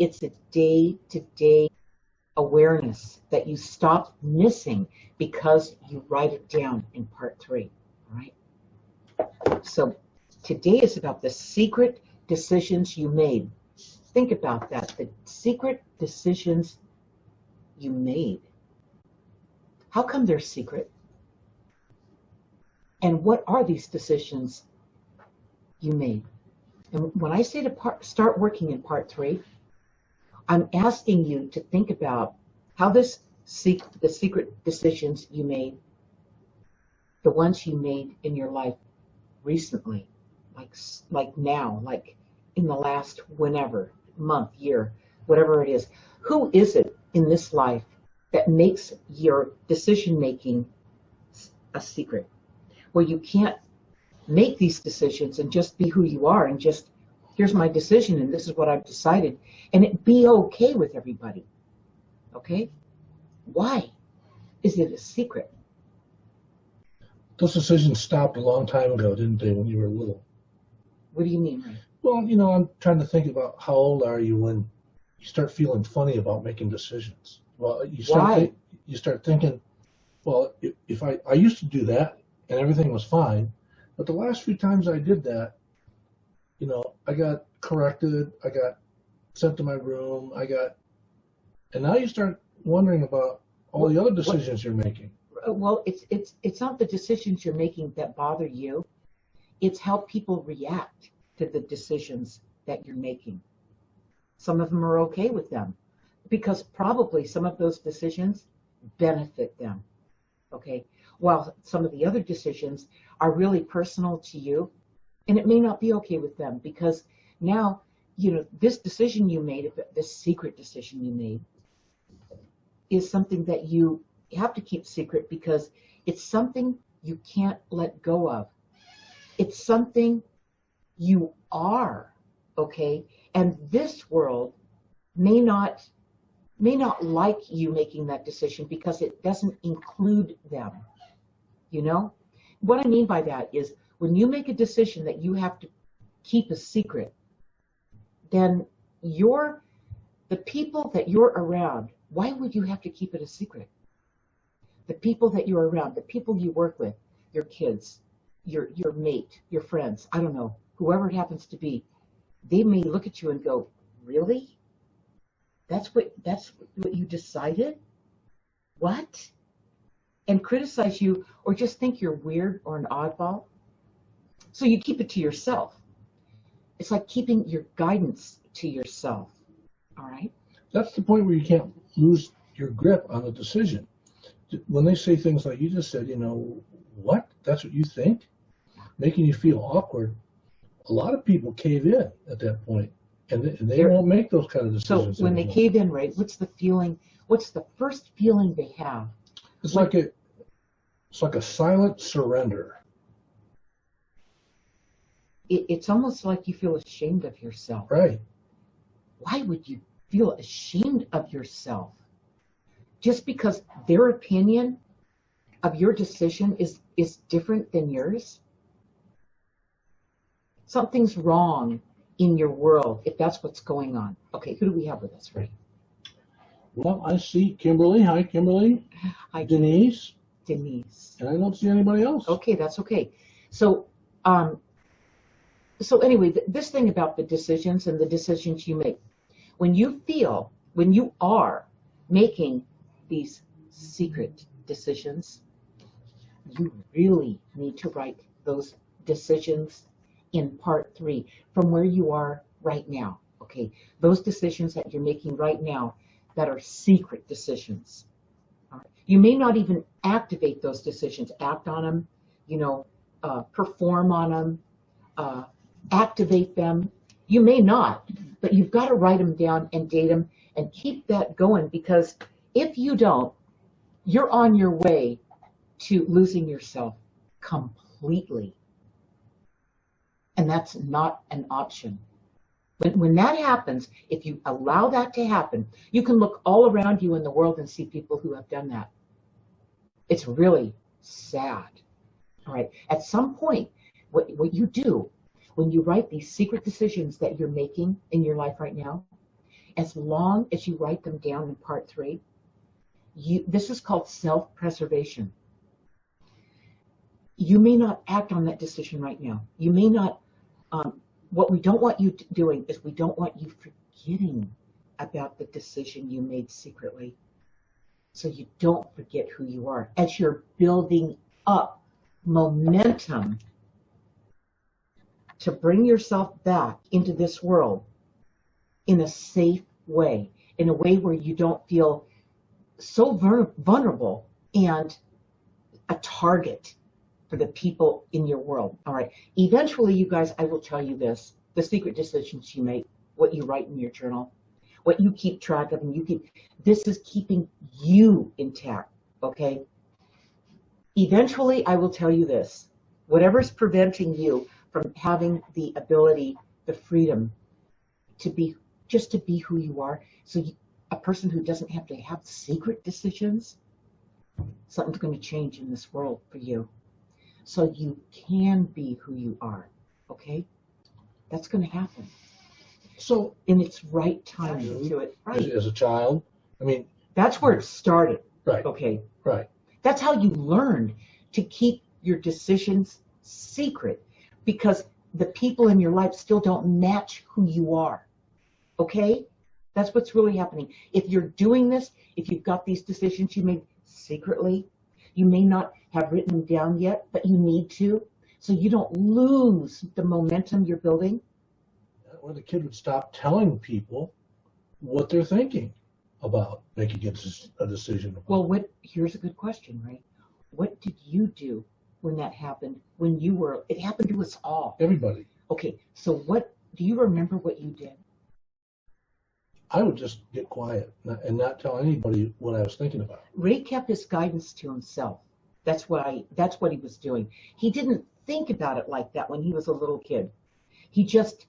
It's a day-to-day awareness that you stop missing because you write it down in part 3. All right. So today is about the secret decisions you made. Think about that. The secret decisions you made. How come they're secret? And what are these decisions you made? And when I say to start working in part 3, I'm asking you to think about how the secret decisions you made, the ones you made in your life recently, like now, like in the last whenever, month, year, whatever it is. Who is it in this life that makes your decision making a secret, where you can't make these decisions and just be who you are and just, here's my decision and this is what I've decided, and it be okay with everybody? Okay? Why is it a secret? Those decisions stopped a long time ago, didn't they, when you were little? What do you mean, Ray? Well, I'm trying to think about how old are you when you start feeling funny about making decisions. Well, you start thinking, well, if I used to do that and everything was fine, but the last few times I did that, I got corrected, I got sent to my room, and now you start wondering about all the other decisions you're making. Well, it's not the decisions you're making that bother you. It's how people react to the decisions that you're making. Some of them are okay with them because probably some of those decisions benefit them. Okay, while some of the other decisions are really personal to you, and it may not be okay with them because now, this decision you made, this secret decision you made, is something that you have to keep secret because it's something you can't let go of. It's something you are, okay? And this world may not like you making that decision because it doesn't include them. What I mean by that is when you make a decision that you have to keep a secret, then the people that you're around, why would you have to keep it a secret? The people that you're around, the people you work with, your kids, your mate, your friends, I don't know, whoever it happens to be, they may look at you and go, really? That's what you decided? What? And criticize you or just think you're weird or an oddball. So you keep it to yourself. It's like keeping your guidance to yourself. All right? That's the point where you can't lose your grip on the decision. When they say things like you just said, what? That's what you think? Making you feel awkward. A lot of people cave in at that point, and they won't make those kind of decisions. So when they cave in, right, what's the feeling? What's the first feeling they have? It's like a silent surrender. It's almost like you feel ashamed of yourself. Right. Why would you feel ashamed of yourself? Just because their opinion of your decision is different than yours? Something's wrong in your world if that's what's going on. Okay, who do we have with us, Ray? Well, I see Kimberly. Hi, Kimberly. Hi, Denise. Denise. And I don't see anybody else. Okay, that's okay. So anyway, this thing about the decisions and the decisions you make, when you are making these secret decisions, you really need to write those decisions in part 3 from where you are right now. Okay, those decisions that you're making right now that are secret decisions. All right. You may not even activate those decisions, act on them, perform on them, activate them. You may not, but you've got to write them down and date them and keep that going, because if you don't, you're on your way to losing yourself completely. And that's not an option. When that happens, if you allow that to happen, you can look all around you in the world and see people who have done that. It's really sad. All right. At some point, what you do when you write these secret decisions that you're making in your life right now As long as you write them down in part 3, this is called self-preservation. You may not act on that decision right now. You may not, what we don't want you doing is we don't want you forgetting about the decision you made secretly. So you don't forget who you are as you're building up momentum to bring yourself back into this world in a safe way, in a way where you don't feel so vulnerable and a target for the people in your world. All right. Eventually, you guys, I will tell you this, the secret decisions you make, what you write in your journal, what you keep track of, and this is keeping you intact, okay? Eventually, I will tell you this, whatever's preventing you from having the ability, the freedom to be, just to be who you are, so a person who doesn't have to have secret decisions, something's going to change in this world for you. So you can be who you are, okay? That's going to happen. So in its right time to do it, right? As a child, I mean, that's where it started. Right. Okay. Right. That's how you learned to keep your decisions secret, because the people in your life still don't match who you are. Okay? That's what's really happening. If you're doing this, if you've got these decisions you made secretly, you may not have written them down yet, but you need to, so you don't lose the momentum you're building. Or the kid would stop telling people what they're thinking about making a decision. Well, here's a good question, right? What did you do when that happened? It happened to us all. Everybody. Okay, so do you remember what you did? I would just get quiet and not tell anybody what I was thinking about. Ray kept his guidance to himself. That's what he was doing. He didn't think about it like that when he was a little kid. He just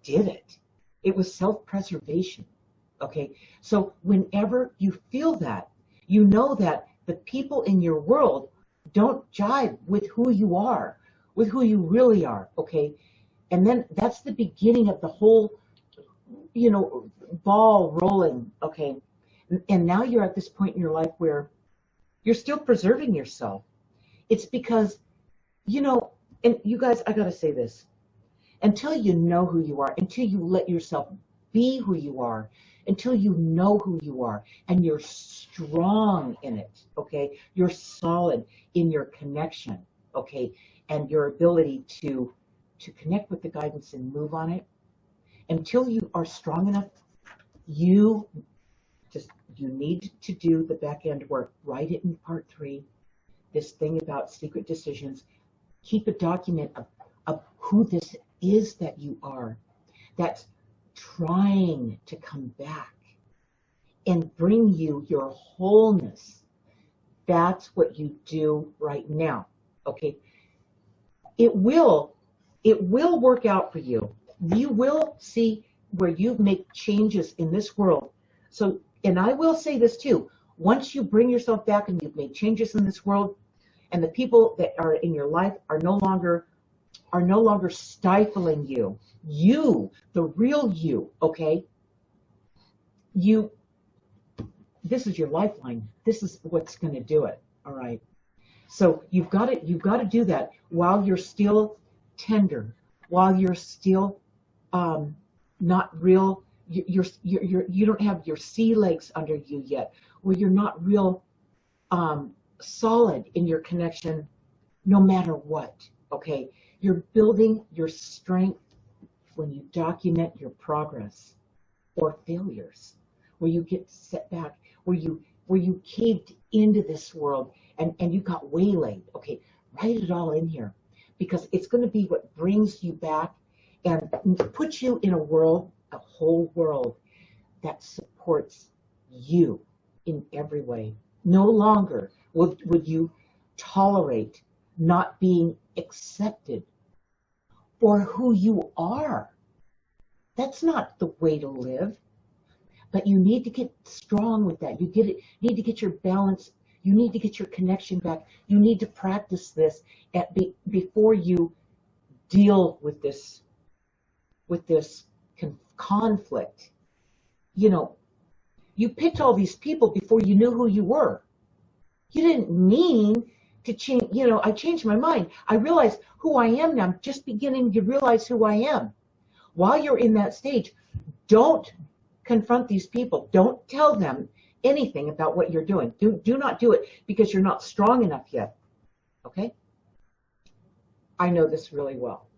did it. It was self-preservation. Okay, so whenever you feel that, you know that the people in your world don't jive with who you are, with who you really are. Okay, and then that's the beginning of the whole, ball rolling. Okay, and now you're at this point in your life where you're still preserving yourself. It's because, and you guys, I gotta say this, until you know who you are, until you let yourself be who you are, until you know who you are, and you're strong in it, okay? You're solid in your connection, okay? And your ability to connect with the guidance and move on it. Until you are strong enough, you need to do the back end work. Write it in part 3, this thing about secret decisions. Keep a document of who this is that you are, that's trying to come back and bring you your wholeness. That's what you do right now. Okay, it will work out for you. You will see where you make changes in this world. So, and I will say this too, once you bring yourself back and you've made changes in this world, and the people that are in your life are no longer stifling you. You, the real you, okay? This is your lifeline. This is what's going to do it, all right? So you've got to do that while you're still tender, while you're still not real. You don't have your sea legs under you yet, where you're not real solid in your connection, no matter what. Okay, you're building your strength when you document your progress or failures, where you get set back, where you caved into this world and you got waylaid. Okay, write it all in here, because it's going to be what brings you back and puts you in a whole world that supports you in every way. No longer would you tolerate not being accepted for who you are. That's not the way to live. But you need to get strong with that. You need to get your balance. You need to get your connection back. You need to practice this before you deal with this conflict you know, you picked all these people before you knew who you were. You didn't mean to change, I changed my mind. I realized who I am now. I'm just beginning to realize who I am. While you're in that stage, don't confront these people. Don't tell them anything about what you're doing. Do not do it because you're not strong enough yet. Okay? I know this really well.